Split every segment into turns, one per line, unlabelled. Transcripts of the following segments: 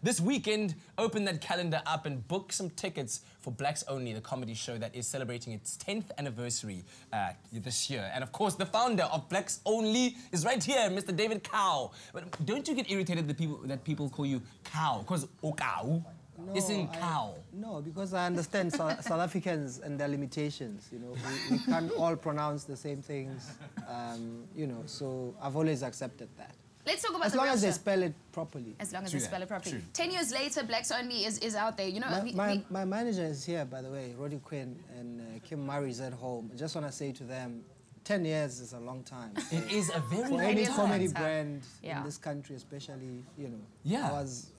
This weekend, open that calendar up and book some tickets for Blacks Only, the comedy show that is celebrating its 10th anniversary this year. And of course, the founder of Blacks Only is right here, Mr. David Cow. But don't you get irritated that people call you Cow? Because Okau isn't cow.
No, because I understand South Africans and their limitations. You know, we can't all pronounce the same things. You know, so I've always accepted that.
Let's talk about
as long as they spell it properly.
As long as they spell it properly. 10 years later, Blacks Only is out there. You know,
my manager is here, by the way, Roddy Quinn, and Kim Murray's at home. I just want to say to them, 10 years is a long time.
It is a very
for any comedy brand
in
this country, especially, you know.
Yeah.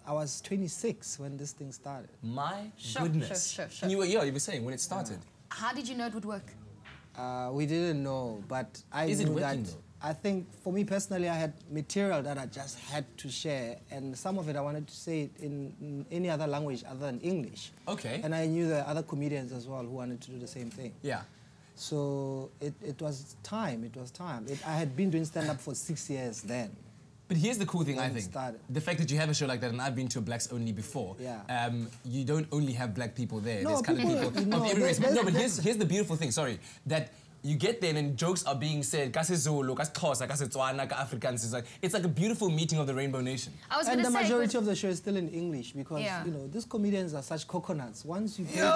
I was 26 when this thing started.
My goodness.
Sure.
And you were saying when it started.
How did you know it would work?
We didn't know, but I
knew that.
Though? I think for me personally, I had material that I just had to share, and some of it I wanted to say it in any other language other than English.
Okay.
And I knew there were other comedians as well who wanted to do the same thing.
Yeah.
So it was time. I had been doing stand-up for 6 years then.
But here's the cool thing, I think.
Started.
The fact that you have a show like that, and I've been to a Blacks Only before.
Yeah.
You don't only have black people there.
No,
there's kind of people of every race. No, but here's the beautiful thing, sorry, that you get there and jokes are being said, KaSeZulu, KaSxhosa, KaSetswana, Afrikaans. It's like a beautiful meeting of the Rainbow Nation.
And the majority of the show is still in English because, you know, these comedians are such coconuts. Once you pay them,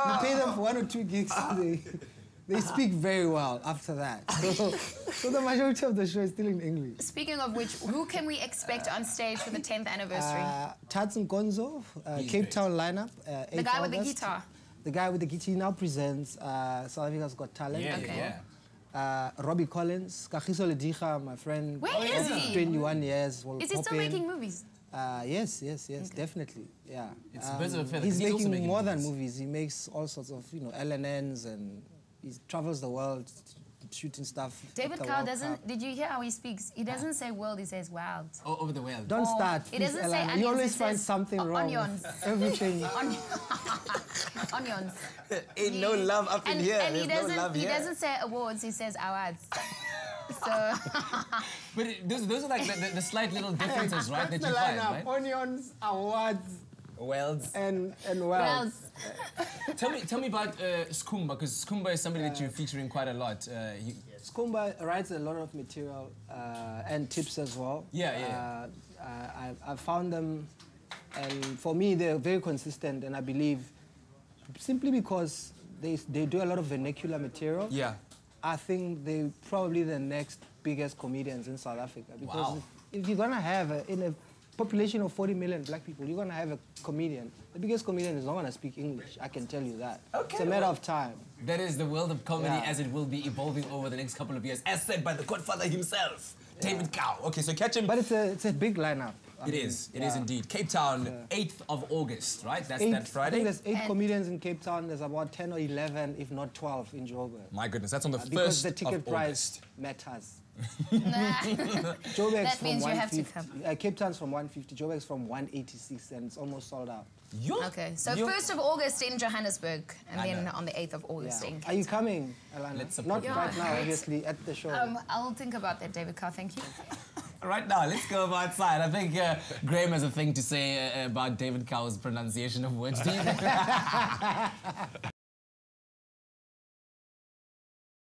you pay them for 1 or 2 gigs, they speak very well after that. So the majority of the show is still in English.
Speaking of which, who can we expect on stage for the 10th anniversary?
Tats Nkonzo, Cape Town lineup.
The guy with the guitar.
The guy with the guitar. He now presents South Africa's Got Talent.
Yeah.
Robbie Collins, Kagiso Lediga, my friend.
Where is he?
21 years.
Is he still making movies?
Yes, definitely. Yeah.
It's a bit of a feather.
He's making more than movies. He makes all sorts of, you know, LNNs, and he travels the world shooting stuff.
David Cow doesn't. Did you hear how he speaks? He doesn't say world. He says wild.
Oh, over the world.
Don't start.
He doesn't say onions.
You always find something wrong.
Onions.
Everything.
Onions.
Ain't no love up in here.
And he doesn't say awards. He says awards. So.
But those are like the slight little differences, right? That you find, right?
Onions, awards.
Wells.
And Wells.
Tell me about Skumba, because Skumba is somebody that you're featuring quite a lot.
Skumba writes a lot of material and tips as well.
Yeah.
I found them, and for me they're very consistent, and I believe simply because they do a lot of vernacular material.
Yeah.
I think they're probably the next biggest comedians in South Africa, because if you're gonna have in a population of 40 million black people, you're going to have a comedian. The biggest comedian is not going to speak English, I can tell you that.
Okay,
it's a matter of time.
That is the world of comedy as it will be evolving over the next couple of years, as said by the Godfather himself, David Cow. Okay, so catch him.
But it's a big lineup.
It is indeed. Cape Town, 8th of August, right? That's that Friday?
I think there's 8 comedians in Cape Town. There's about 10 or 11, if not 12, in Joburg.
My goodness, that's on the 1st
because the ticket price matters.
That means you have to come.
Cape Town's from 150, Joburg's from 186, and it's almost sold out.
Okay, so 1st of August in Johannesburg, and then on the 8th of August in Cape Town.
Are you coming, Alana? Not right now, obviously, at the show.
I'll think about that, David Cow, thank you.
Right now, let's go outside. I think Graham has a thing to say about David Cow's pronunciation of words.